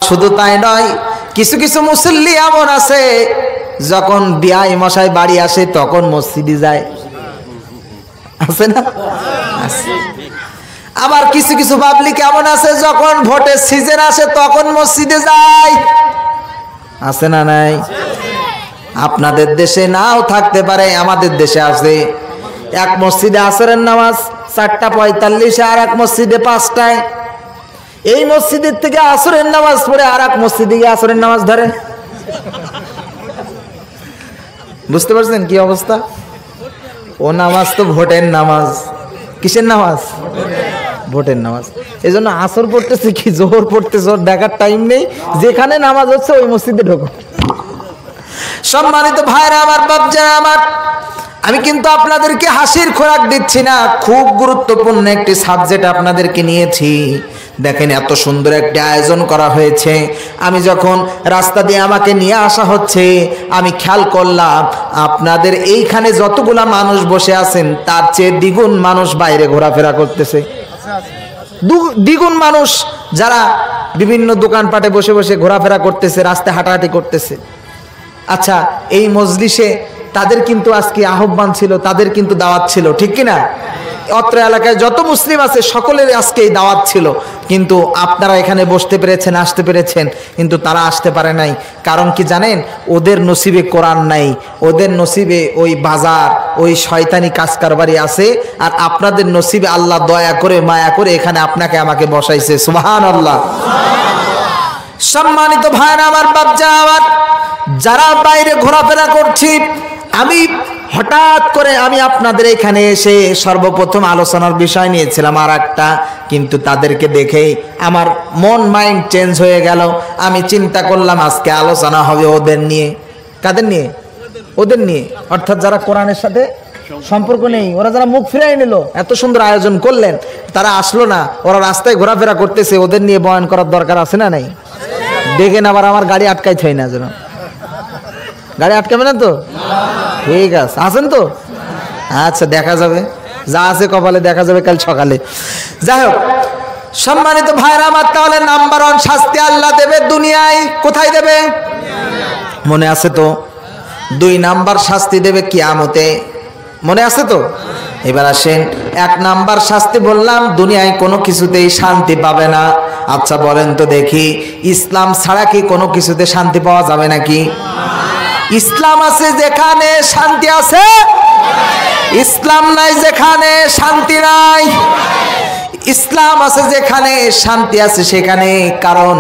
শুধু তাই নয়, কিছু কিছু মুসল্লি এমন আছে যখন বিআই মশাই বাড়ি আসে তখন মসজিদে যায়, আছে না? আবার কিছু কিছু পাবলিক এমন আছে যখন ভোটের সিজন আসে তখন মসজিদে যায়, আছে না নাই? আপনাদের দেশে নাও থাকতে পারে, আমাদের দেশে আছে। এক মসজিদে আসরের নামাজ 4:45, আর এক মসজিদে 5টায়। এই মসজিদের থেকে আসরের নামাজ পড়ে আর এক মসজিদে গিয়ে আসরের নামাজ ধরে। বুঝতে পারছেন কি অবস্থা? ও নামাজ তো ভোটের নামাজ। কিসের নামাজ? ভোটের নামাজ। এই জন্য আসর পড়তেছে কি জোহর পড়তেছে ওর দেখার টাইম নেই, যেখানে নামাজ হচ্ছে ওই মসজিদে ঢোকো। সম্মানিত ভাইরা আমার, বাপজারা আমার, আমি কিন্তু আপনাদেরকে হাসির খোরাক দিচ্ছি না, খুব গুরুত্বপূর্ণ একটি সাবজেক্ট আপনাদেরকে নিয়েছি। দেখেন এত সুন্দর একটি আয়োজন করা হয়েছে। আমি যখন রাস্তা দিয়ে আমাকে নিয়ে আসা হচ্ছে, আমি খেয়াল করলাম আপনাদের এইখানে যতগুলা মানুষ বসে আছেন তার চেয়ে দ্বিগুণ মানুষ বাইরে ঘোরাফেরা করতেছে। দ্বিগুণ মানুষ যারা বিভিন্ন দোকানপাটে বসে বসে ঘোরাফেরা করতেছে, রাস্তায় হাঁটাহাঁটি করতেছে। আচ্ছা, এই মজলিসে তাদের কিন্তু আজকে আহ্বান ছিল, তাদের কিন্তু দাওয়াত ছিল, ঠিক কিনা? অত্র এলাকায় যত মুসলিম আছে সকলের আজকে এই দাওয়াত ছিল, কিন্তু আপনারা এখানে বসতে পেরেছেন, আসতে পেরেছেন, কিন্তু তারা আসতে পারে নাই। কারণ কি জানেন? ওদের নসিবে কোরআন নাই, ওদের নসিবে ওই বাজার, ওই শয়তানি কাজ কারবারি আছে। আর আপনাদের নসিবে আল্লাহ দয়া করে মায়া করে এখানে আপনাকে আমাকে বসাইছে। সুবহানাল্লাহ। সম্মানিত ভাইরা আমার, বাপজা আমার, যারা বাইরে ঘোরাফেরা করছি, আমি হঠাৎ করে আমি আপনাদের এখানে এসে সর্বপ্রথম আলোচনার বিষয় নিয়েছিলাম আর একটা, কিন্তু তাদেরকে দেখেই আমার মন মাইন্ড চেঞ্জ হয়ে গেল। আমি চিন্তা করলাম আজকে আলোচনা হবে ওদের নিয়ে। কাদের নিয়ে? ওদের নিয়ে, অর্থাৎ যারা কোরআনের সাথে সম্পর্ক নেই, ওরা যারা মুখ ফিরাই নিল। এত সুন্দর আয়োজন করলেন, তারা আসলো না, ওরা রাস্তায় ঘোরাফেরা করতেছে, ওদের নিয়ে বয়ান করার দরকার আছে না নাই? দেখেন আবার আমার গাড়ি আটকাই থাই না যেন। গাড়ি আটকাবে না তো? ঠিক আছে, আছেন তো? আচ্ছা, দেখা যাবে, যা আছে কপালে দেখা যাবে কাল সকালে। যাই হোক, সম্মানিত ভাইরা আমার, তাহলে নাম্বার 1 শাস্তি আল্লাহ দেবে দুনিয়ায়। কোথায় দেবে? মনে আছে তো? 2 নাম্বার শাস্তি দেবে কিয়ামতে। মনে আছে তো? এবার আসেন, 1 নাম্বার শাস্তি বললাম, দুনিয়ায় কোনো কিছুতেই শান্তি পাবে না। আচ্ছা বলেন তো দেখি, ইসলাম ছাড়া কি কোনো কিছুতে শান্তি পাওয়া যাবে নাকি? ইসলাম আছে যেখানে শান্তি আছে, ইসলাম নাই যেখানে শান্তি নাই। ইসলাম আছে যেখানে শান্তি আছে সেখানে, কারণ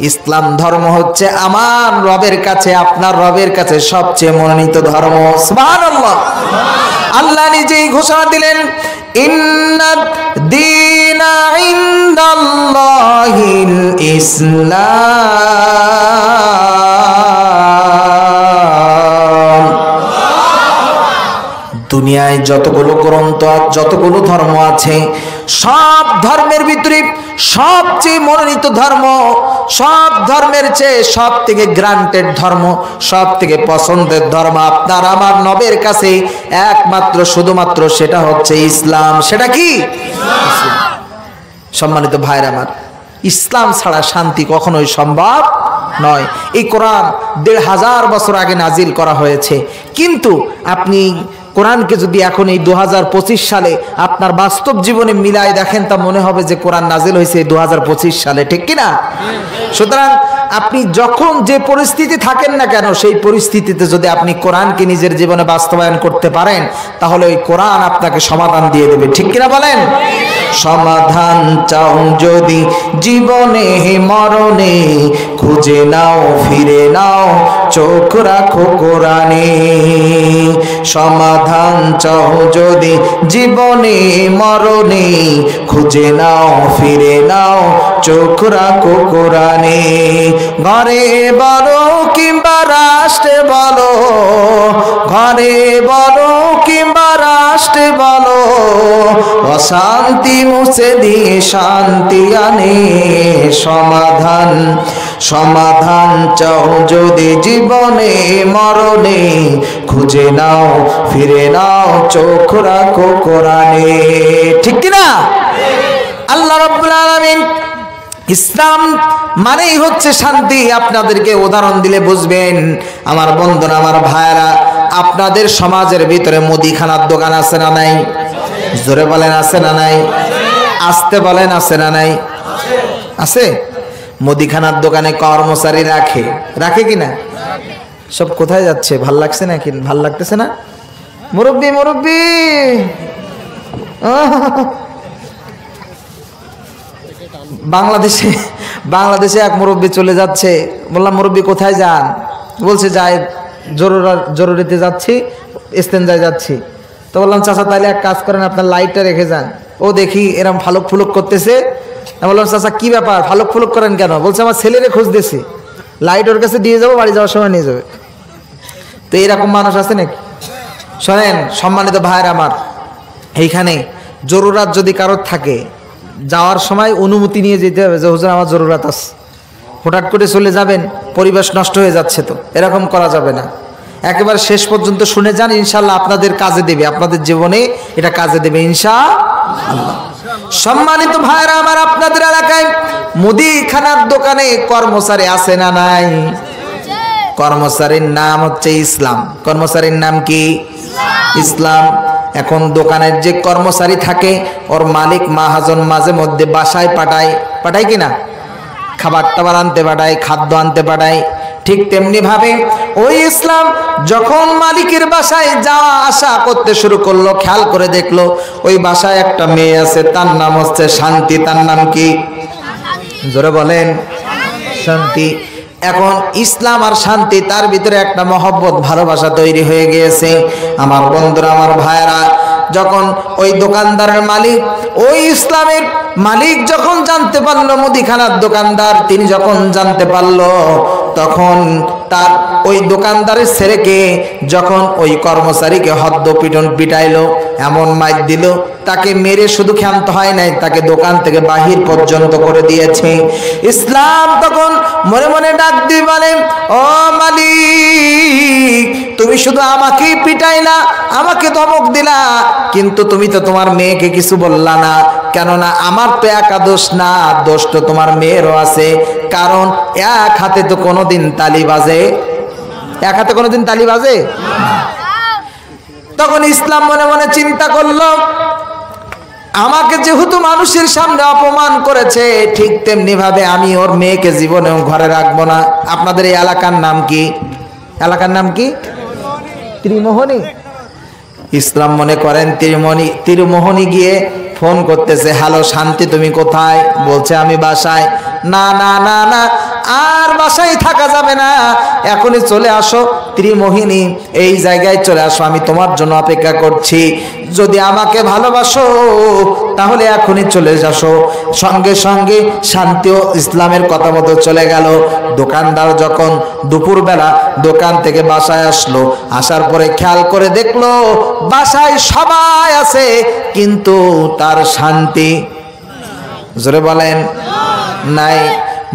ইসলাম ধর্ম হচ্ছে আমার রবের কাছে, আপনার রবের কাছে সবচেয়ে মনোনীত ধর্ম। সুবহানাল্লাহ। আল্লাহ নিজেই ঘোষণা দিলেন, ইন্নাদ দীনা ইনদাল্লাহিল ইসলাম। দুনিয়ায় যতগুলো গ্রন্থ, যতগুলো ধর্ম আছে, সব ধর্মের ভিতরে সবচেয়ে মনোনীত ধর্ম, সব ধর্মের চেয়ে সব থেকে গ্রান্টেড ধর্ম, সব থেকে পছন্দের ধর্ম আপনার আমার নবের কাছে একমাত্র শুধুমাত্র সেটা হচ্ছে ইসলাম। সেটা কি? সম্মানিত ভাইরা আমার, ইসলাম ছাড়া শান্তি কখনোই সম্ভব নয়। এই কোরআন 1500 বছর আগে নাজিল করা হয়েছে, কিন্তু আপনি কোরআনকে যদি এখন এই 2025 সালে আপনার বাস্তব জীবনে মিলায় দেখেন, তা মনে হবে যে কোরআন নাজিল হয়েছে 2025 সালে, ঠিক কিনা? সুতরাং আপনি যখন যে পরিস্থিতি থাকেন না কেন, সেই পরিস্থিতিতে যদি আপনি কোরআনকে নিজের জীবনে বাস্তবায়ন করতে পারেন, তাহলে ওই কোরআন আপনাকে সমাধান দিয়ে দেবে, ঠিক কিনা বলেন? সমাধান চাও যদি জীবনে মরণে, খুঁজে নাও ফিরে নাও চোখ রাখো কোরআনে। সমাধান চাও যদি জীবনে মরণে, খুঁজে নাও ফিরে নাও চোখ রাখো কোরআনে। ঘরে বলো কিংবা রাষ্ট্রে বলো, ঘরে বলো কিংবা রাষ্ট্রে বলো, অশান্তি মুছে দিয়ে শান্তি আনে সমাধান। সমাধান চাও যদি জীবনে মরণে, খুঁজে নাও ফিরে নাও চোখ রাখো কোরআনে, ঠিক কিনা? আল্লাহ রাব্বুল আলামিন ইসলাম মানেই হচ্ছে শান্তি। আপনাদেরকে উদাহরণ দিলে বুঝবেন। আমার বন্ধুরা, আমার ভাইয়েরা, আপনাদের সমাজের ভিতরে মুদিখানার দোকান আছে না নাই? জোরে বলেন আছে না নাই? আসতে বলেন আছে না নাই? আছে। মুদিখানার দোকানে কর্মচারী রাখে কিনা? সব কোথায় যাচ্ছে? ভাল লাগছে না কি? ভাল লাগতেছে না? মুরব্বি মুরব্বি, বাংলাদেশে এক মুরব্বী চলে যাচ্ছে। বললাম মুরব্বী কোথায় যান? বলছে যাই জরুরিতে যাচ্ছি, ইস্তেঞ্জায় যাচ্ছি। তো বললাম চাচা তাহলে এক কাজ করেন, আপনার লাইটটা রেখে যান। ও দেখি এরকম ফালুক ফুলুক করতেছে। বললাম চাচা কি ব্যাপার, ফালুক ফুলুক করেন কেন? বলছে আমার ছেলেরে খুঁজতেছি, লাইট ওর কাছে দিয়ে যাবো, বাড়ি যাওয়ার সময় নিয়ে যাবে। তো এরকম মানুষ আছে নাকি? শোনেন সম্মানিত ভাইয়ের আমার, এইখানে জরুরাত যদি কারোর থাকে, যাওয়ার সময় অনুমতি নিয়ে যেতে হবে যে হুজুর আমার জরুরাত আছে। হঠাৎ করে চলে যাবেন, পরিবেশ নষ্ট হয়ে যাচ্ছে, তো এরকম করা যাবে না। একেবারে শেষ পর্যন্ত শুনে যান, ইনশাআল্লাহ আপনাদের কাজে দেবে, আপনাদের জীবনে এটা কাজে দেবে ইনশাআল্লাহ। সম্মানিত ভাইরা আমার, আপনাদের এলাকায় মুদিখানার দোকানে কর্মচারী আছে না নাই? কর্মচারীর নাম হচ্ছে ইসলাম। কর্মচারীর নাম কি? ইসলাম। এখন দোকানের যে কর্মচারী থাকে, ওর মালিক মাহাজন মাঝে মধ্যে বাসায় পাঠায় কিনা? খাবার টাবার আনতে পাঠায়, খাদ্য আনতে পাঠায়। ঠিক তেমনি ভাবে ওই ইসলাম যখন মালিকের বাসায় যাওয়া আসা করতে শুরু করলো, খেয়াল করে দেখলো ওই বাসায় একটা মেয়ে আছে, তার নাম হচ্ছে শান্তি। তার নাম কি? জোরে বলেন শান্তি। এখন ইসলাম আর শান্তি, তার ভিতরে একটা মহব্বত ভালোবাসা তৈরি হয়ে গিয়েছে। আমার বন্ধুরা, আমার ভাইয়েরা, যখন ওই দোকানদারের মালিক, ওই ইসলামের মালিক যখন জানতে পারলো, মুদিখানার দোকানদার তিনি যখন জানতে পারলো, তখন তার ওই দোকানদারের ছেলেকে যখন ওই কর্মচারীকে হদ্দ পিটন পিটাইলো, এমন মাইর দিল, তাকে মেরে শুধু ক্ষান্ত হয় নাই, তাকে দোকান থেকে বাহির পর্যন্ত করে দিয়েছে। ইসলাম তখন মনে মনে ডাক দিয়ে বলে, ও মালিক, তুমি শুধু আমাকেই পিটাইলা, আমাকে ধমক দিলা, কিন্তু তুমি তো তোমার মেয়েকে কিছু বললা না। কেননা আমার তো একা দোষ না, দোষ তো তোমার মেয়েরও আছে। কারণ এক হাতে তো কোনোদিন তালি বাজে, এক হাতে কোনোদিন তালি বাজে। তখন ইসলাম মনে মনে চিন্তা করলো, আমাকে যেহেতু মানুষের সামনে অপমান করেছে, ঠিক তেমনি ভাবে আমি ওর মেয়েকে জীবনেও ঘরে রাখবো না। আপনাদের এই এলাকার নাম কি? এলাকার নাম কি? ত্রিমোহনী। ইসলাম মনে করেন ত্রিমোহনী গিয়ে ফোন করতেছে, হ্যালো শান্তি তুমি কোথায়? বলছে আমি বাসায়। না না না না, আর বাসায় থাকা যাবে না, এখনই চলে আসো ত্রিমোহিনী, এই জায়গায় চলে আসো, আমি তোমার জন্য অপেক্ষা করছি। যদি আমাকে ভালোবাসো তাহলে এখনই চলে আসো। সঙ্গে সঙ্গে শান্তিও ইসলামের কথা মতো চলে গেল। দোকানদার যখন দুপুরবেলা দোকান থেকে বাসায় আসলো, আসার পরে খেয়াল করে দেখলো বাসায় সবাই আছে, কিন্তু তার শান্তি, জোরে বলেন, নাই।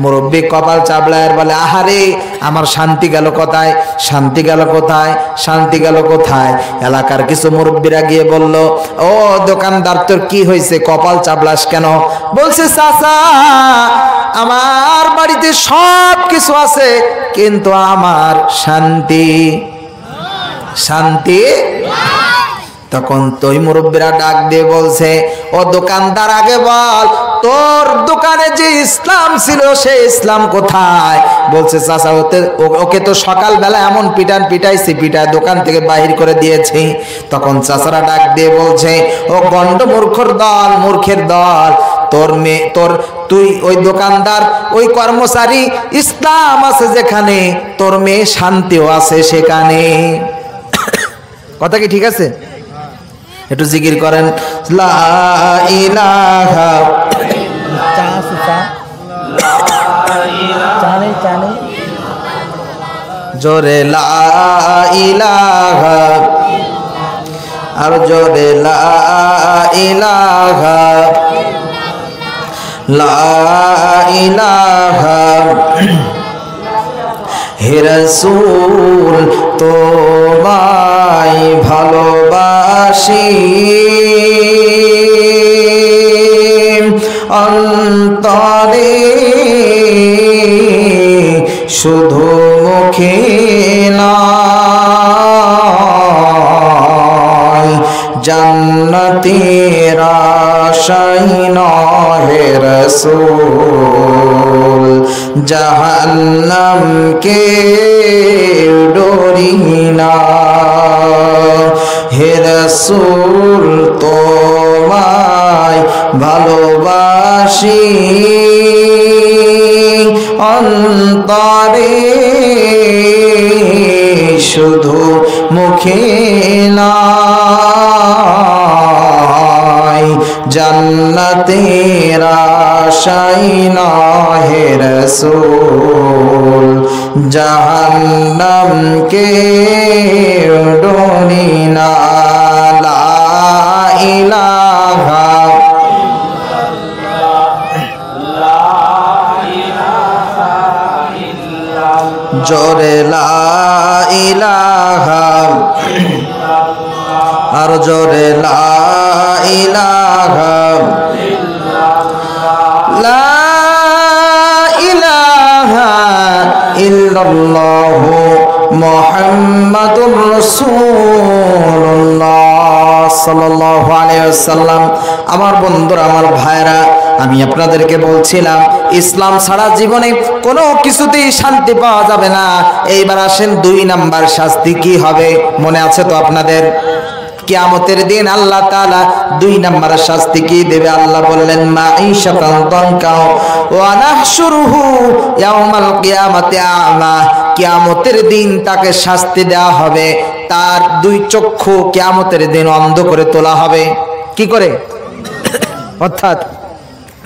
মুরব্বী কপাল চাবলায় বলে, আহারে আমার শান্তি গেল কোথায়? শান্তি গেল কোথায়? শান্তি গেল কোথায়? এলাকার কিছু মুরব্বীরা গিয়ে বলল, ও দোকানদার তোর কি হয়েছে, কপাল চাবলাস কেন? বলছে চাচা আমার বাড়িতে সব কিছু আছে, কিন্তু আমার শান্তি তখন তোই মুরব্বীরা ডাক দিয়ে বলছে, ও দোকানদার আগে বল তোর দোকানে যে ইসলাম ছিল সেই ইসলাম কোথায়? বলছে চাচা ওকে তো সকালবেলা এমন পিটাইছি, পিটায় দোকান থেকে বাহির করে দিয়েছি। তখন চাচারা ডাক দিয়ে বলছে, ও গন্ড মূর্খের দল, তুই ওই দোকানদার, ওই কর্মচারী, ইসলাম আছে যেখানে, তোর মেয়ে শান্তিও আছে সেখানে। কথা কি ঠিক আছে? একটু জিকির করেন, লা ইলাহা জোরে লা ইলাহা, আর জোরে লা ইলাহা, লা ইলাহা। হে রাসূল তোমায় ভালোবাসি, অন্তরে শুধু মুখে নয়, জান্নাতের আশায় নহে রাসূল, জাহান্নামকে ডরি না। হে রাসূল তোমায় ভালোবাসি অন্তরে, শুধু মুখে নয়, জান্নাতের আশায় নহে রাসূল, জাহান্নামকে ডরি না। লা ইলাহা জোরে লা ইলাহা, আর জোরে লা ইলাহা, লা ইলাহা ইল্লাল্লাহু মুহাম্মাদুর রাসূলুল্লাহ সাল্লাল্লাহু আলাইহি ওয়াসাল্লাম। আমার বন্ধুরা, আমার ভাইরা, আমি আপনাদেরকে বলছিলাম ইসলাম ছাড়া জীবনে কোনো কিছুতেই শান্তি পাওয়া যাবে না। এইবার আসেন 2 নাম্বার শাস্তি কি হবে, মনে আছে তো আপনাদের? কিয়ামতের দিন আল্লাহ তাআলা 2 নাম্বার শাস্তি কি দেবে? আল্লাহ বললেন মাঈশাতান দানকা ওয়া নাহশুরুহু ইয়াউমাল কিয়ামাতি আ'মা। কিয়ামতের দিন তাকে শাস্তি দেওয়া হবে, তার 2 চক্ষু কিয়ামতের দিন অন্ধ করে তোলা হবে। কি করে? অর্থাৎ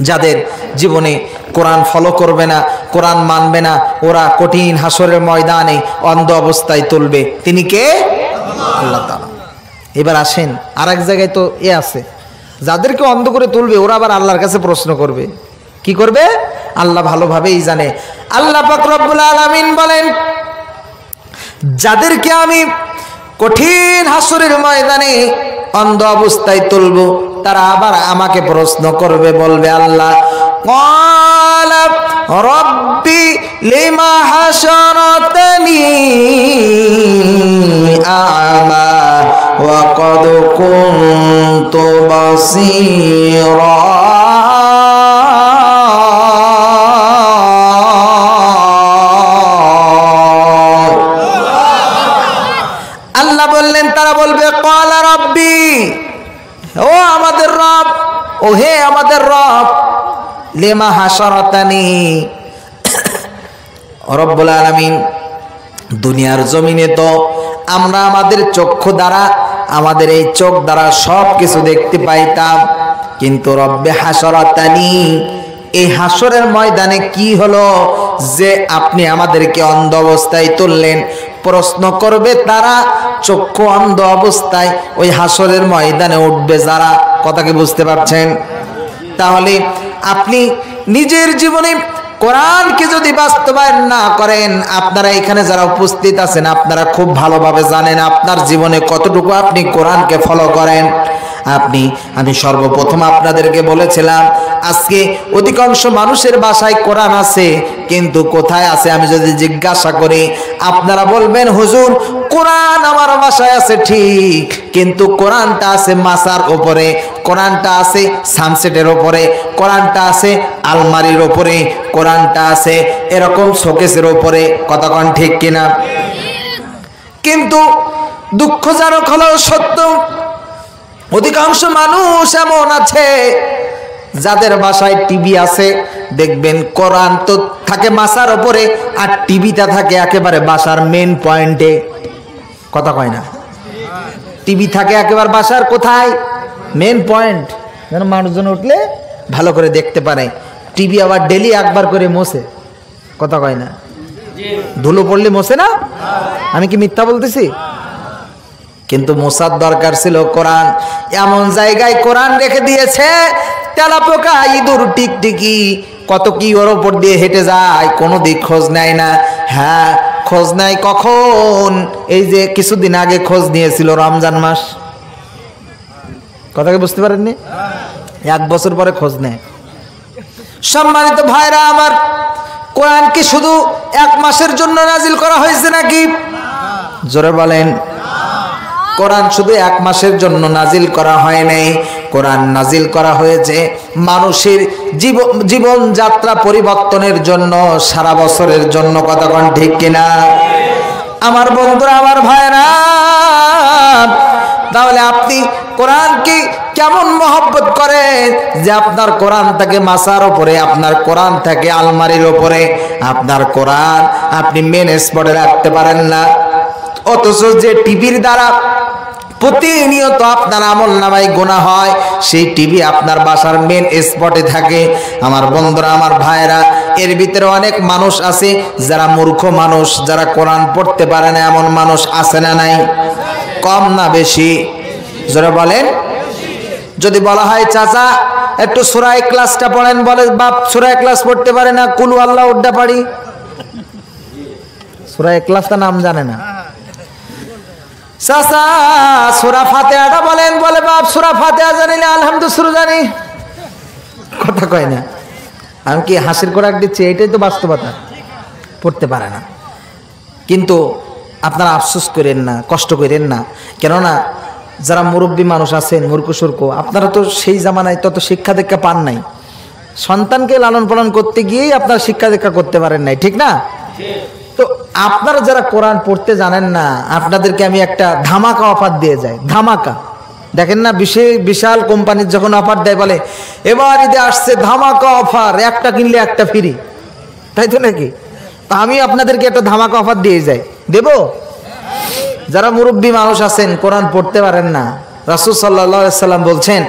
যাদের জীবনে কোরআন ফলো করবে না, কোরআন মানবে না, ওরা কঠিন হাসরের ময়দানে অন্ধ অবস্থায় তুলবে। তিনি কে? আল্লাহ তাআলা। এবার আসেন আরেক জায়গায় তো আছে, যাদেরকে অন্ধ করে তুলবে ওরা আবার আল্লাহর কাছে প্রশ্ন করবে। কি করবে? আল্লাহ ভালোভাবেই জানে। আল্লাহ পাক রব্বুল আলামিন বলেন, যাদেরকে আমি কঠিন হাসরের ময়দানে অন্ধ অবস্থায় তুলবো, তারা আবার আমাকে প্রশ্ন করবে, বলবে আল্লাহ ক্বালা রব্বি লিমা হাশারাতানি আ'মা ওয়া ক্বাদ কুনতু বাসীরা। আল্লাহ বললেন, তারা বলবে ক্বালা রব্বি, ও আমাদের রব, ও হে আমাদের রব, লিমা হাশারাতানি। রব্বুল আলামিন, দুনিয়ার জমিনে তো আমরা আমাদের চক্ষু দ্বারা, আমাদের এই চোখ দ্বারা সব কিছু দেখতে পাইতাম, কিন্তু রব্বে হাশারাতানি, এই হাসরের ময়দানে কি হলো যে আপনি আমাদেরকে অন্ধ অবস্থায় তুললেন? প্রশ্ন করবে তারা চক্ষু অন্ধ অবস্থায় ওই হাসরের ময়দানে উঠবে যারা। কথা কি বুঝতে পারছেন? তাহলে আপনি নিজের জীবনে কোরআনকে যদি বাস্তবায়ন না করেন, আপনারা এখানে যারা উপস্থিত আছেন আপনারা খুব ভালোভাবে জানেন আপনার জীবনে কতটুকু আপনি কোরআনকে ফলো করেন। আমি সর্বপ্রথম আপনাদেরকে বলেছিলাম আজকে অধিকাংশ মানুষের বাসায় কোরআন আছে, কিন্তু কোথায় আছে আমি যদি জিজ্ঞাসা করি, আপনারা বলবেন হুজুর কোরআন আমার বাসায় আছে ঠিক, কিন্তু কোরআনটা আছে মাসার উপরে, কোরআনটা আছে সানসেটের উপরে, কোরআনটা আছে আলমারির উপরে, কোরআনটা আছে এরকম শোকেসের উপরে। কথা কোন ঠিক কিনা? কিন্তু দুঃখজনক হলো সত্য, অধিকাংশ মানুষ এমন আছে যাদের বাসায় টিভি আছে, দেখবেন কোরআন তো থাকে মাসার উপরে আর টিভিটা থাকে একেবারে বাসার মেন পয়েন্টে। কথা কয় না? টিভি থাকে একেবারে বাসার কোথায়? মেন পয়েন্ট, যেন মানুষজন উঠলে ভালো করে দেখতে পারে। টিভি আবার ডেলি একবার করে মোছে। কথা কয় না? ধুলো পড়লে মোছে না? আমি কি মিথ্যা বলতেছি? কিন্তু মোছার দরকার ছিল কোরআন। এমন জায়গায় কোরআন রেখে দিয়েছে, তেলাপোকা, ইঁদুর, টিকটিকি কত কি ওর ওপর দিয়ে হেঁটে যায়, কোনো দিক খোঁজ নেয় না। হ্যাঁ, খোঁজ নেয় কখন? এই যে কিছুদিন আগে খোঁজ নিয়েছিল রমজান মাস। কথা কি বুঝতে পারেননি? 1 বছর পরে খোঁজ নেয়। সম্মানিত ভাইরা আমার, কোরআন কি শুধু এক মাসের জন্য নাজিল করা হয়েছে নাকি? জোরে বলেন। কোরআন শুধু এক মাসের জন্য নাজিল করা হয় নাই, কোরআন নাজিল করা হয়েছে মানুষের জীবন যাত্রা পরিবর্তনের জন্য, সারা বছরের জন্য। কথা কোন ঠিক কিনা? আমার বন্ধুরা, আমার ভাইরা, তাহলে আপনি কোরআনকে কেমন মহব্বত করেন যে আপনার কোরআন থাকে মাসার উপরে, আপনার কোরআন থাকে আলমারির উপরে, আপনার কোরআন আপনি মেন স্পটে রাখতে পারেন না। অথচ যে টিভির দ্বারা প্রতিনিয়ত আপনার আমল নামায় গোনা হয়, সেই টিভি আপনার বাসার মেন স্পটে থাকে। আমার বন্ধুরা, আমার ভাইরা, এর ভিতরে অনেক মানুষ আছে যারা মূর্খ মানুষ, যারা কোরআন পড়তে পারে না, এমন মানুষ আছে না নাই? কম না বেশি? যারা বলেন। যদি বলা হয় চাচা একটু সূরা ইখলাসটা পড়েন, বলে বাপ সূরা ইখলাস পড়তে পারে না, কুল আল্লাহ উড্ডা পারি। সূরা ইখলাসটা নাম জানে না। চাচা সূরা ফাতিহাটা বলেন, বলে বাপ সূরা ফাতিহা জানি না, আলহামদুলিল্লাহ জানি। কথা কয় না। আমি কি হাসির খোরাক দিচ্ছি? এটাই তো বাস্তবতা। পড়তে পারে না। কিন্তু আপনারা আফসোস করেন না, কষ্ট করেন না, কেননা যারা মুরব্বী মানুষ আছেন, মূর্খ সুর্খ, আপনারা তো সেই জামানায় তত শিক্ষা দীক্ষা পান নাই। সন্তানকে লালন পালন করতে গিয়েই আপনারা শিক্ষা দীক্ষা করতে পারেন নাই, ঠিক না? তো আপনারা যারা কোরআন পড়তে জানেন না, আপনাদেরকে আমি একটা ধামাকা অফার দিয়ে যাই। ধামাকা দেখেন না, বিশাল কোম্পানির যখন অফার দেয়, বলে এবার ঈদে আসছে ধামাকা অফার, একটা কিনলে একটা ফ্রি, তাই তো নাকি? তা আমি আপনাদেরকে একটা ধামাকা অফার দিয়ে যাই, দেব? যারা মুরব্বী মানুষ আছেন, কোরআন পড়তে পারেন না, রাসূল সাল্লাল্লাহু আলাইহি সাল্লাম বলছেন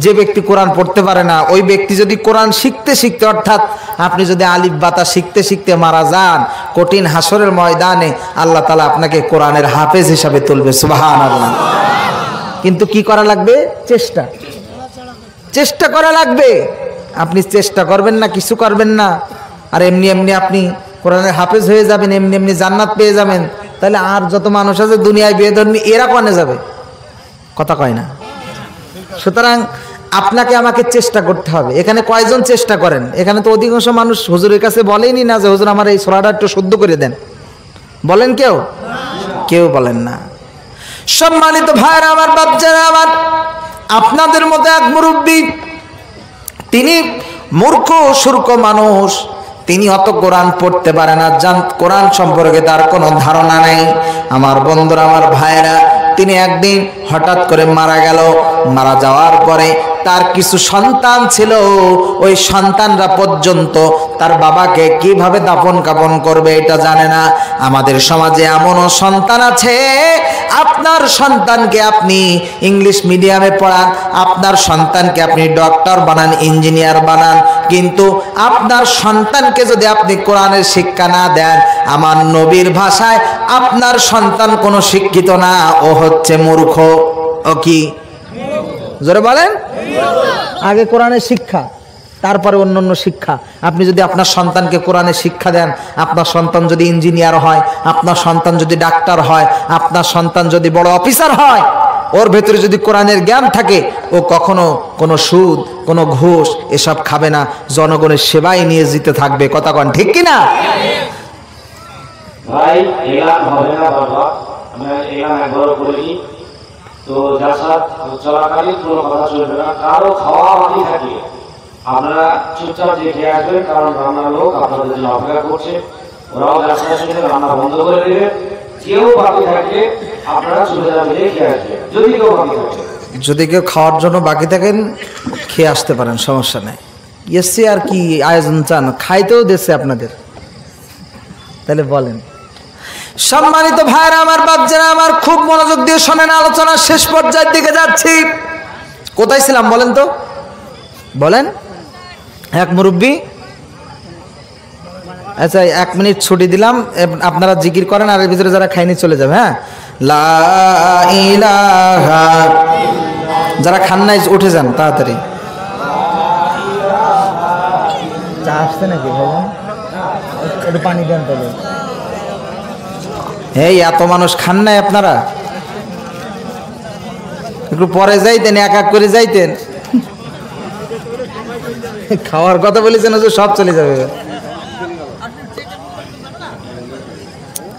যে ব্যক্তি কোরআন পড়তে পারে না, ওই ব্যক্তি যদি কোরআন শিখতে শিখতে, অর্থাৎ আপনি যদি আলিফ বাতা শিখতে শিখতে মারা যান, কঠিন হাসরের ময়দানে আল্লাহ তাআলা আপনাকে কোরআনের হাফেজ হিসাবে তুলবে। সুবহানাল্লাহ। কিন্তু কি করা লাগবে? চেষ্টা করা লাগবে। আপনি চেষ্টা করবেন না, কিছু করবেন না, আর এমনি এমনি আপনি কোরআনের হাফেজ হয়ে যাবেন, এমনি এমনি জান্নাত পেয়ে যাবেন, তাহলে আর যত মানুষ আছে দুনিয়ায় বেধর্মী, এরা কোনে যাবে? কথা কয় না। সুতরাং আপনাকে আমাকে চেষ্টা করতে হবে। এখানে কয়জন চেষ্টা করেন? এখানে তো অধিকাংশ মানুষ হুজুরের কাছে বলেনি না যে হুজুর আমার এই সূরাটা একটু শুদ্ধ করে দেন, বলেন কেউ? কেউ বলেন না। সম্মানিত ভাইরা আমার, বাচ্চারা আমার, আপনাদের মতো এক মুরব্বী, তিনি মূর্খ সূর্খ মানুষ, তিনি অত কোরআন পড়তে পারে না, কোরআন সম্পর্কে তার কোনো ধারণা নেই। আমার বন্ধুরা, আমার ভাইরা, তিনি একদিন হঠাৎ করে মারা গেল। মারা যাওয়ার পরে তার কিছু সন্তান ছিল, ওই সন্তানরা পর্যন্ত তার বাবাকে কিভাবে দাফন কাফন করবে এটা জানে না। আমাদের সমাজে এমনও সন্তান আছে, আপনার সন্তানকে আপনি ইংলিশ মিডিয়ামে পড়ান, আপনার সন্তানকে আপনি ডক্টর বানান, ইঞ্জিনিয়ার বানান, কিন্তু আপনার সন্তানকে যদি আপনি কোরআনের শিক্ষা না দেন, আমার নবীর ভাষায় আপনার সন্তান কোনো শিক্ষিত না, ও হচ্ছে মূর্খ। ও কি? জোরে বলেন। আগে কোরআনের শিক্ষা, তারপরে অন্যান্য শিক্ষা। আপনি যদি আপনার সন্তানকে কোরআনের শিক্ষা দেন, আপনার সন্তান যদি ইঞ্জিনিয়ার হয়, আপনার সন্তান যদি ডাক্তার হয়, আপনার সন্তান যদি বড় অফিসার হয়, ওর ভেতরে যদি কোরআনের জ্ঞান থাকে, ও কখনো কোনো সুদ, কোনো ঘুষ এসব খাবে না, জনগণের সেবায় নিয়োজিত থাকবে। কথা কন ঠিক কিনা? ভাই এলান হবে না বাবা, আমি এলান একবার করি তো জাসাদ চলাকালীন কোনো কথা চলবে না, কারো খাওয়া বাকি থাকে আপনারা চুপচাপ যে খেয়ে আসবেন, কারণ রান্নার লোক আপনাদের জন্য অপেক্ষা করছে, ওরাও জাসাদের সাথে রান্না বন্ধ করে দেবে। কেউ বাকি থাকলে আপনারা চলে যাবেন, খেয়ে আসবেন। যদি কেউ বাকি থাকে, যদি কেউ খাওয়ার জন্য বাকি থাকেন, খেয়ে আসতে পারেন, সমস্যা নেই। এসছে আর কি আয়োজন চান, খাইতেও দিচ্ছে আপনাদের, তাহলে বলেন। সম্মানিত ভাইরা আমার, বাচ্চারা আমার, খুব মনোযোগ দিয়ে শোনেন, আলোচনার শেষ পর্যায়ের দিকে যাচ্ছি। কোথায় ছিলাম বলেন তো? বলেন। এক মুরব্বী, আচ্ছা 1 মিনিট ছুটি দিলাম, আপনারা জিকির করেন, আর এর ভিতরে যারা খাইনি চলে যাবে। হ্যাঁ, লা ইলাহা, যারা খান নাই উঠে যান তাড়াতাড়ি। চা আসছে নাকি ভাইজান? একটু পানি দেন তাহলে। এই এত মানুষ খান নাই আপনারা, একটু পরে যাইতেন, এক এক করে যাইতেন। খাওয়ার কথা বলেছেন, সব চলে যাবে।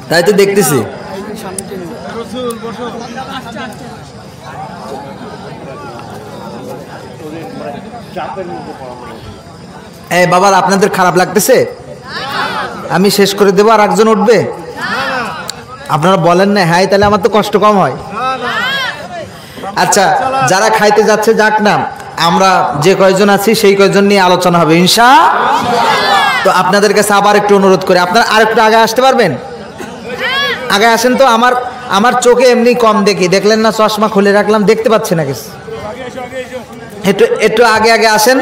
তাই তো দেখতেছি। এই বাবা, আপনাদের খারাপ লাগতেছে? আমি শেষ করে দেবো, আর একজন উঠবে? আপনারা বলেন না হ্যাঁ, তাহলে আমার তো কষ্ট কম হয়। আচ্ছা, যারা খাইতে যাচ্ছে যাক না, আমরা যে কয়জন আছি সেই কয়জন নিয়ে আলোচনা হবে ইনশাআল্লাহ। তো আপনাদের কাছে আবার একটু অনুরোধ করে, আপনারা আর একটু আগে আসতে পারবেন? আগে আসেন তো। আমার চোখে এমনি কম দেখি, দেখলেন না চশমা খুলে রাখলাম, দেখতে পাচ্ছি না কিছু। একটু আগে আগে আসেন।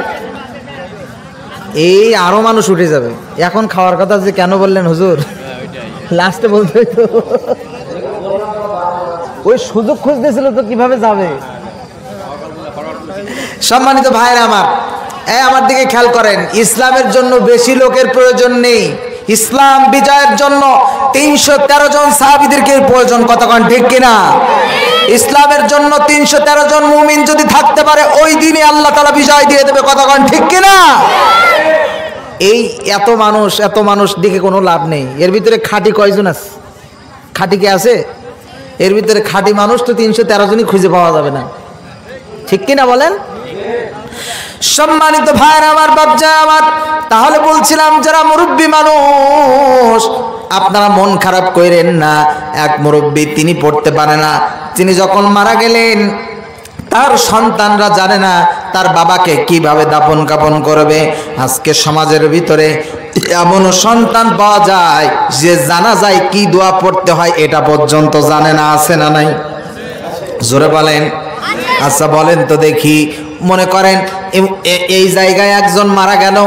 এই আরো মানুষ উঠে যাবে। এখন খাওয়ার কথা যে কেন বললেন হুজুর? লাস্টে বলতে তো ওই সুযোগ খুঁজতেছিল তো, কিভাবে যাবে? সম্মানিত ভাইরা আমার দিকে খেয়াল করেন। ইসলামের জন্য বেশি লোকের প্রয়োজন নেই। ইসলাম বিজয়ের জন্য 313 জন সাহাবীদেরকে প্রয়োজন। কতক্ষণ ঠিক কিনা? ইসলামের জন্য 313 জন মুমিন যদি থাকতে পারে, ওই দিনে আল্লাহ তাআলা বিজয় দিয়ে দেবে। কতক্ষণ ঠিক কিনা? এই এত মানুষ দেখে কোনো লাভ নেই। এর ভিতরে খাঁটি কয়জন আছে? খাঁটি কে আছে? এর ভিতরে খাঁটি মানুষ তো 313 জনই খুঁজে পাওয়া যাবে না। ঠিক কিনা বলেন? সম্মানিত ভাইরা আমার, তাহলে বলছিলাম যারা মুরব্বী মানুষ, আপনারা মন খারাপ করেন না। এক মুরব্বী, তিনি পড়তে পারে না। তিনি যখন মারা গেলেন, তার সন্তানরা জানে না তার বাবাকে কিভাবে দাফন কাফন করবে। আজকে সমাজের ভিতরে এমন সন্তান পাওয়া যায় যে জানাজায় কি দোয়া পড়তে হয় এটা পর্যন্ত জানে না। আছে না নাই? জোরে বলেন। আচ্ছা বলেন তো দেখি, মনে করেন এই জায়গায় একজন মারা গেল,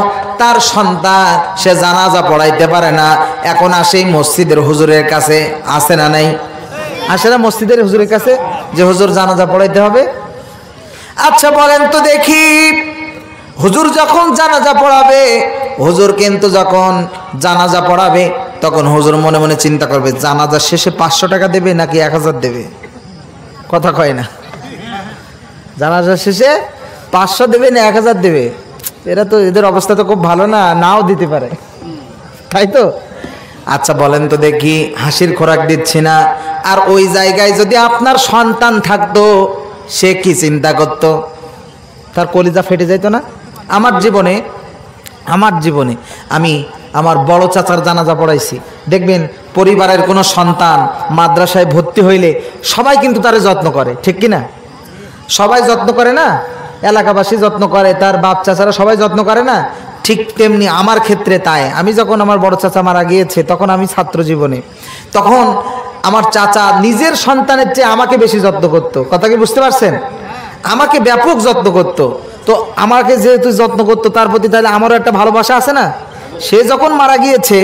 তার সন্তান সে জানাজা পড়াইতে পারে না, এখন আসে মসজিদের হুজুরের কাছে। আছে না নাই? আসে না মসজিদের হুজুরের কাছে যে হুজুর জানাজা পড়াইতে হবে? আচ্ছা বলেন তো দেখি, হুজুর যখন জানাজা পড়াবে, হুজুর কিন্তু যখন জানাজা পড়াবে তখন হুজুর মনে মনে চিন্তা করবে জানাজা শেষে 500 টাকা দেবে নাকি 1000 দেবে? কথা কয় না? জানাজা শেষে 500 দেবে না 1000 দেবে? এরা তো, এদের অবস্থা তো খুব ভালো না, নাও দিতে পারে, তাই তো? আচ্ছা বলেন তো দেখি, হাসির খোরাক দিচ্ছি না। আর ওই জায়গায় যদি আপনার সন্তান থাকতো, সে কি চিন্তা করতো? তার কলিজা ফেটে যাইতো না? আমার জীবনে আমি আমার বড় চাচার জানাজা পড়াইছি। দেখবেন পরিবারের কোনো সন্তান মাদ্রাসায় ভর্তি হইলে সবাই কিন্তু তারে যত্ন করে। ঠিক কি না? সবাই যত্ন করে না? এলাকাবাসী যত্ন করে, তার বাপ চাচারা সবাই যত্ন করে না? ঠিক তেমনি আমার ক্ষেত্রে তাই। আমি যখন আমার বড় চাচা মারা গিয়েছে, তখন আমি ছাত্র জীবনে, তখন আমার চাচা নিজের সন্তানের চেয়ে আমাকে বেশি যত্ন করতো। কথা কি বুঝতে পারছেন? আমাকে ব্যাপক যত্ন করতো। তো আমাকে যেহেতু যত্ন করতো, তার প্রতি তাহলে আমারও একটা ভালোবাসা আছে না? সে যখন মারা গিয়েছে,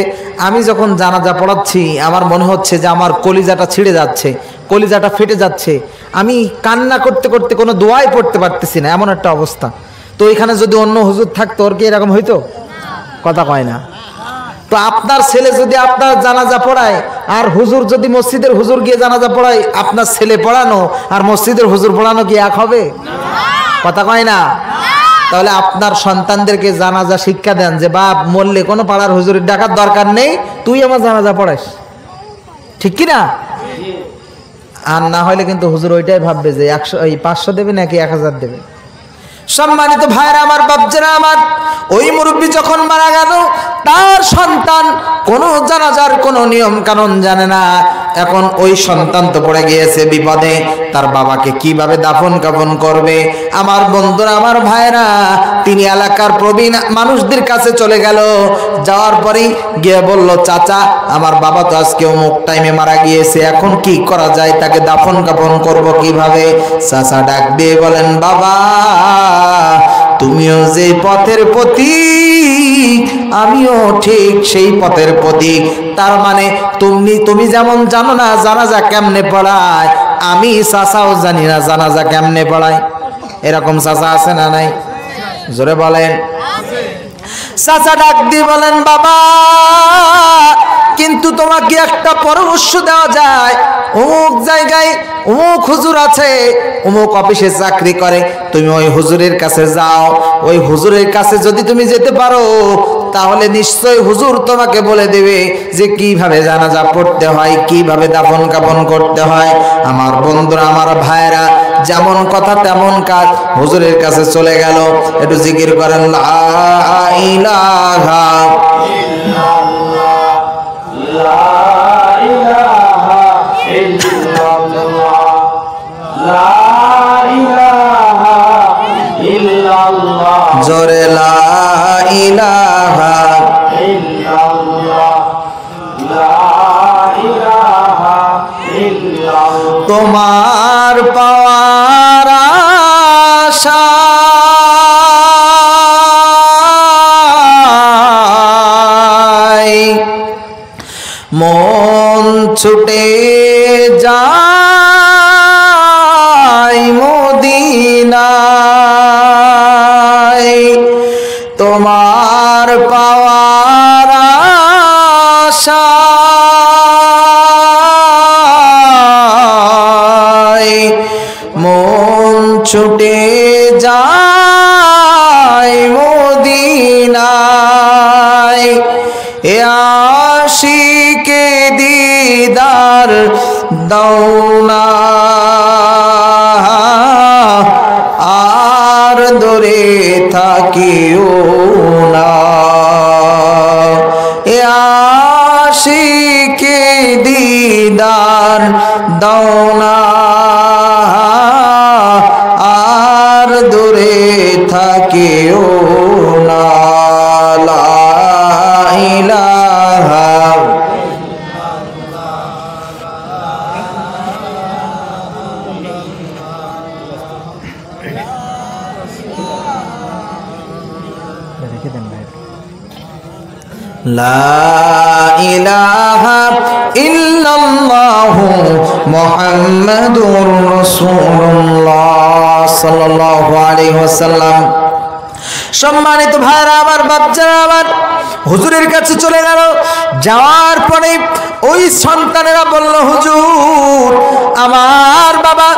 আমি যখন জানাজা পড়াচ্ছি, আমার মনে হচ্ছে যে আমার কলিজাটা ছিঁড়ে যাচ্ছে, কলিজাটা ফেটে যাচ্ছে। আমি কান্না করতে করতে কোনো দোয়াই পড়তে পারতেছি না, এমন একটা অবস্থা। তো এখানে যদি অন্য হুজুর থাকতো, ওর কি এরকম হইতো? কথা কয় না? তো আপনার ছেলে যদি আপনার জানাজা পড়ায়, আর হুজুর যদি মসজিদের হুজুর গিয়ে জানাজা পড়ায়, আপনার ছেলে পড়ানো আর মসজিদের হুজুর পড়ানো কি এক হবে? কথা কয় না? তাহলে আপনার সন্তানদেরকে জানাজা শিক্ষা দেন যে বাপ মরলে কোনো পাড়ার হুজুরের ডাকার দরকার নেই, তুই আমার জানাজা পড়াস। ঠিক কি না? আর না হলে কিন্তু হুজুর ওইটাই ভাববে যে 500 দেবে নাকি 1000 দেবে। সম্মানিত ভাইরা আমার, বাপজারা আমার, ওই মুরব্বী যখন মারা গেল, তার সন্তান কোনো জানাজার কোনো নিয়ম কানুন জানে না। এখন ওই সন্তান তো পড়ে গিয়েছে বিপদে, তার বাবাকে কিভাবে দাফন কাফন করবে। আমার বন্ধুরা, আমার ভাইরা, তিনি এলাকার প্রবীণ মানুষদের কাছে চলে গেল। যাওয়ার পরেই গিয়ে বলল, চাচা আমার বাবা তো আজকে অমুক টাইমে মারা গিয়েছে, এখন কি করা যায়, তাকে দাফন কাফন করব কিভাবে? চাচা ডাক দিয়ে বলেন, বাবা তুমিও যে পথের পথিক, আমিও ঠিক সেই পথের পথিক। তার মানে তুমি যেমন জানো না জানাজা কেমনে পড়ায়, আমি চাচাও জানি না জানাজা কেমনে পড়ায়। এরকম চাচা আছে না নাই? জোরে বলেন। চাচা ডাক দিয়ে বলেন, বাবা কিন্তু তোমাকে একটা পরামর্শ দেওয়া যায়, অমুক জায়গায় অমুক হুজুর আছে, অমুক অফিসে চাকরি করে, তুমি ওই হুজুরের কাছে যাও। ওই হুজুরের কাছে যদি তুমি যেতে পারো তাহলে নিশ্চয়ই হুজুর তোমাকে বলে দেবে যে কিভাবে জানাজা পড়তে হয়, কিভাবে দাফন কাফন করতে হয়। আমার বন্ধুরা, আমার ভাইরা, যেমন কথা তেমন কাজ, হুজুরের কাছে চলে গেল। একটু জিকির করেন, লা ইলাহা ইল্লাল্লাহ, লা ইলাহা ইল্লাল্লাহ, লা ইলাহা ইল্লাল্লাহ, জোরে লা ইলাহা ইল্লাল্লাহ, লা ইলাহা ইল্লাল্লাহ। তোমার পাওয়ার আশায় মন ছুটে যায় মদিনায়, তোমার পাওয়ার আশায় মন ছুটে যায় মদিনায়। এ আশিকে দিদার দৌনা আর দূরে থাকিও না। এ আশিকে দিদার দৌনা আর দূরে থাকিও না। লা ইলাহা লা ইলাহা ইল্লাল্লাহু মুহাম্মাদুর রাসূলুল্লাহ সাল্লাল্লাহু আলাইহি ওয়াসাল্লাম। সম্মানিত ভাইরা আমার, বাচ্চারা আমার, হুজুরের কাছে চলে গেল। যাওয়ার পরে ওই সন্তানেরা বলল, হুজুর আমার বাবা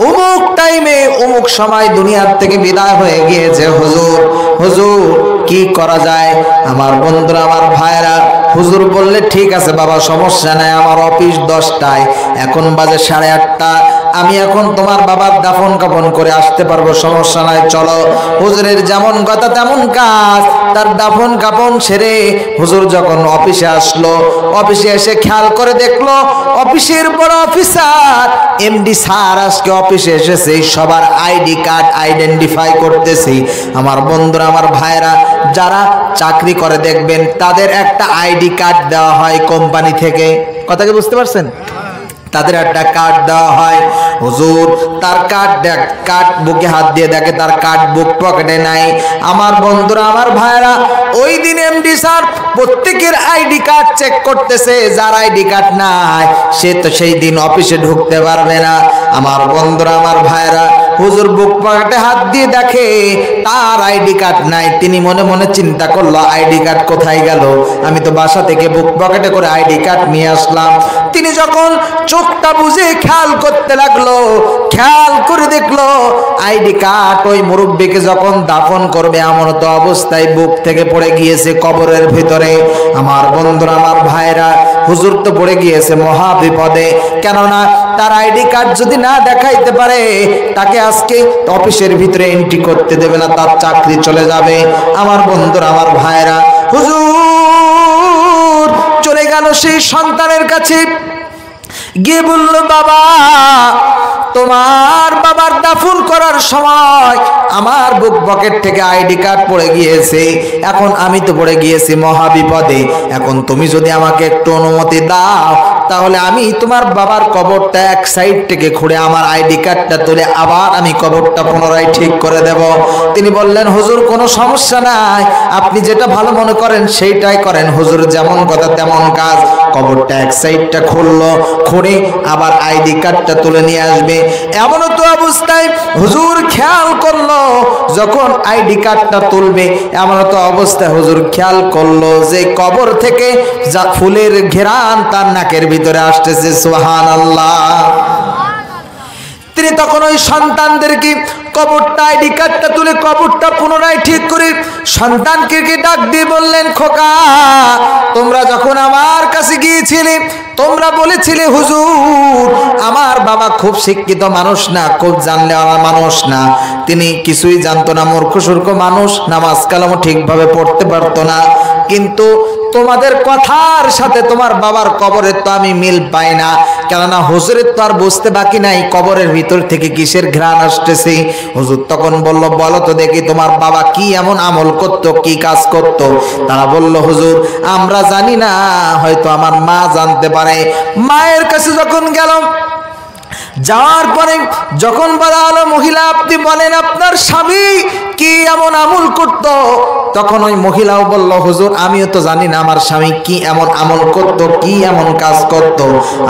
অমুক টাইমে অমুক সময় দুনিয়ার থেকে বিদায় হয়ে গিয়েছে। হুজুর, হুজুর কি করা যায়? আমার বন্ধুরা, আমার ভাইরা, হুজুর বললে, ঠিক আছে বাবা, সমস্যা নাই, আমার অফিস 10টায়, এখন বাজে 8:30, আমি এখন তোমার বাবার দাফন কাফন করে আসতে পারবো, সমস্যা নাই, চলো। হুজুরের যেমন কথা তেমন কাজ। তার দাফন কাফন সেরে হুজুর যখন অফিসে আসলো, অফিসে এসে খেয়াল করে দেখলো অফিসের বড় অফিসার এমডি স্যার আজকে অফিসে এসেছে, সবার আইডি কার্ড আইডেন্টিফাই করতেছি। আমার বন্ধুরা, আমার ভাইরা, যারা চাকরি করে দেখবেন তাদের একটা আইডি কার্ড দেওয়া হয় কোম্পানি থেকে, কথা কি বুঝতে পারছেন? তাদের একটা কার্ড দেওয়া হয়। হুজুর তার কার্ড বুকে হাত দিয়ে দেখে তার কার্ড বুক পকেটে নাই। আমার বন্ধুরা, আমার ভাইরা, ওই দিন এমডি স্যার প্রত্যেকের আইডি কার্ড চেক করতেছে, যার আইডি কার্ড নাই সে তো সেই দিন অফিসে ঢুকতে পারবে না। আমার বন্ধুরা, আমার ভাইরা, হুজুর বুক পকেটে হাত দিয়ে দেখে তার আইডি কার্ড নাই। তিনি মনে মনে চিন্তা করলো, আইডি কার্ড কোথায় গেল? আমি তো বাসা থেকে বুক পকেটে করে আইডি কার্ড নিয়ে আসলাম। তিনি যখন চোখটা বুঝে খেয়াল করতে লাগলো, খেয়াল করে দেখলো আইডি কার্ড ওই মুরব্বীকে যখন দাফন করবে এমন তো অবস্থায় বুক থেকে পড়ে গিয়েছে কবরের ভিতরে। আমার বন্ধুরা, আমার ভাইরা, হুজুর তো পড়ে গিয়েছে মহা বিপদে। কেননা তার আইডি কার্ড যদি না দেখাইতে পারে তাকে আজকে অফিসের ভিতরে এন্ট্রি করতে দেবে না, তার চাকরি চলে যাবে। আমার বন্ধুরা, আমার ভাইরা, হুজুর চলে গেল সেই সন্তানের কাছে, গিয়ে বলল, বাবা তোমার বাবার দাফন করার সময় আমার বুক পকেট থেকে আইডি কার্ড পড়ে গিয়েছে, এখন আমি তো পড়ে গিয়েছি মহা বিপদে, এখন তুমি যদি আমাকে একটু অনুমতি দাও তাহলে আমি তোমার বাবার কবরটা এক সাইড থেকে খুঁড়ে আমার আইডি কার্ডটা তুলে আবার আমি কবরটা পুনরায় ঠিক করে দেব। তিনি বললেন, হুজুর কোনো সমস্যা নাই, আপনি যেটা ভালো মনে করেন সেইটাই করেন। হুজুর যেমন কথা তেমন কাজ। কবরটা এক সাইডটা খুললো, খুঁড়ে আবার আইডি কার্ডটা তুলে নিয়ে আসবে। এমনও তো অবস্থায় হুজুর খেয়াল করলো যখন আইডি কার্ডটা তুলবে, এমনও তো অবস্থায় হুজুর খেয়াল করলো যে কবর থেকে যা ফুলের ঘেরান তার নাকের ভিতরে আসতেছে। সুবহানাল্লাহ। তিনি তখন ওই সন্তানদেরকে কবরটা আইডি কার্ডটা তুলে কবরটা পুনরায় ঠিক করে সন্তানকে ডাক দিয়ে বললেন, খোকা তোমরা যখন আমার কাছে গিয়েছিলে তোমরা বলেছিলে হুজুর আমার বাবা খুব শিক্ষিত মানুষ না, খুব জানলেওয়ালা মানুষ না, তিনি কিছুই জানতো না, মূর্খ মানুষ, নামাজ কালামও ঠিকভাবে পড়তে পারতো না, কিন্তু তোমাদের কথার সাথে তোমার বাবার কবরের তো আমি মিল পাই না। কেননা হুজুরের তো আর বুঝতে বাকি নাই কবরের ভিতর থেকে কিসের ঘ্রাণ আসতেছে। হুজুর তখন বলল, বলো তো দেখি তোমার বাবা কি এমন আমল করতো, কি কাজ করতো? তারা বলল, হুজুর আমরা জানি না, হয়তো আমার মা জানতে পারে। মায়ের কাছে যখন গেল, যাওয়ার পরে যখন বলা হলো, মহিলা আপনি বলেন আপনার স্বামী কি এমন আমল করত? তখন ওই মহিলাও বলল, হুজুর আমিও তো জানি না আমার স্বামী কি এমন আমল করত, কি এমন কাজ করত।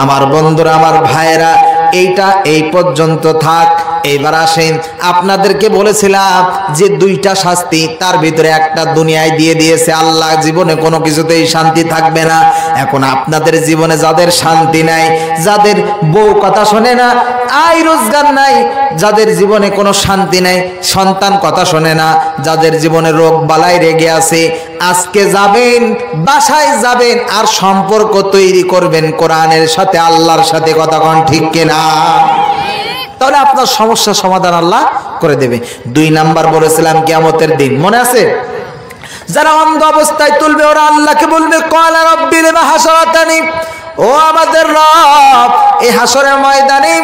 আমার বন্ধুরা, আমার ভাইয়েরা, এইটা এই পর্যন্ত থাক। এইবার আসেন, আপনাদেরকে বলেছিলাম যে দুইটা শাস্তি, তার ভিতরে একটা দুনিয়ায় দিয়ে দিয়েছে আল্লাহ, জীবনে কোনো কিছুতেই শান্তি থাকবে না। এখন আপনাদের জীবনে যাদের শান্তি নাই, যাদের বউ কথা শোনে না, আয় রোজগার নাই, যাদের জীবনে কোনো শান্তি নাই, সন্তান কথা শোনে না, যাদের জীবনে রোগ বালাই রেগে আছে, আজকে যাবেন, বাসায় যাবেন আর সম্পর্ক তৈরি করবেন কোরআনের সাথে, আল্লাহর সাথে। কথা কোন ঠিক কিনা? তাহলে আপনার সমস্যার সমাধান আল্লাহ করে দেবে। 2 নাম্বার বলেছিলাম কিয়ামতের দিন, মনে আছে? যারা অন্ধ অবস্থায় তুলবে ওরা আল্লাহকে বলবে, ক্বালা রাব্বি লিমা হাশারাতানি, ও আমাদের রব এই হাসরের ময়দানে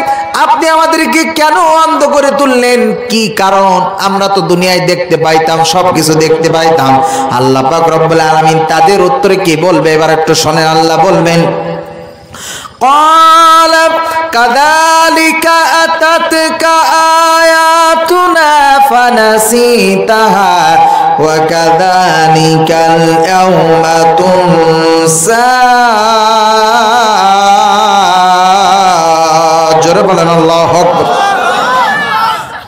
আপনি আমাদেরকে কেন অন্ধ করে তুললেন? কি কারণ? আমরা তো দুনিয়ায় দেখতে পাইতাম, সবকিছু দেখতে পাইতাম। আল্লাহ পাক রব্বুল আলামিন তাদের উত্তরে কি বলবে এবার একটু শোনেন। আল্লাহ বলবেন, قال كذلك أتتك آياتنا فنسيتها وكذلك اليوم تنسى। জোরে বলেন আল্লাহু আকবার।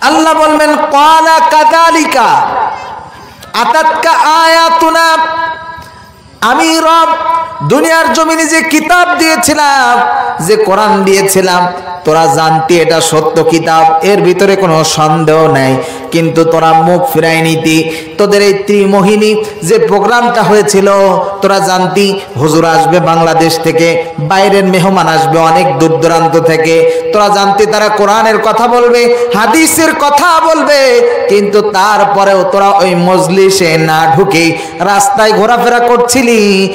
আল্লাহ বলবেন, قال كذلك أتتك آياتنا, আমি রব দুনিয়ার জমিনে যে কিতাব দিয়েছিলাম, যে কোরআন দিয়েছিলাম, তোরা জানতি এটা সত্য কিতাব, এর ভিতরে কোনো সন্দেহ নাই, কিন্তু তোরা মুখ ফিরাই নিতি। তোদের এই ত্রিমোহিনী যে প্রোগ্রামটা হয়েছিল, তোরা জানতি হুজুর আসবে বাংলাদেশ থেকে, বাইরের মেহমান আসবে অনেক দূর দূরান্ত থেকে, তোরা জানতি তারা কোরআনের কথা বলবে, হাদিসের কথা বলবে, কিন্তু তারপরেও তোরা ওই মজলিসে না ঢুকে রাস্তায় ঘোরাফেরা করছিলি।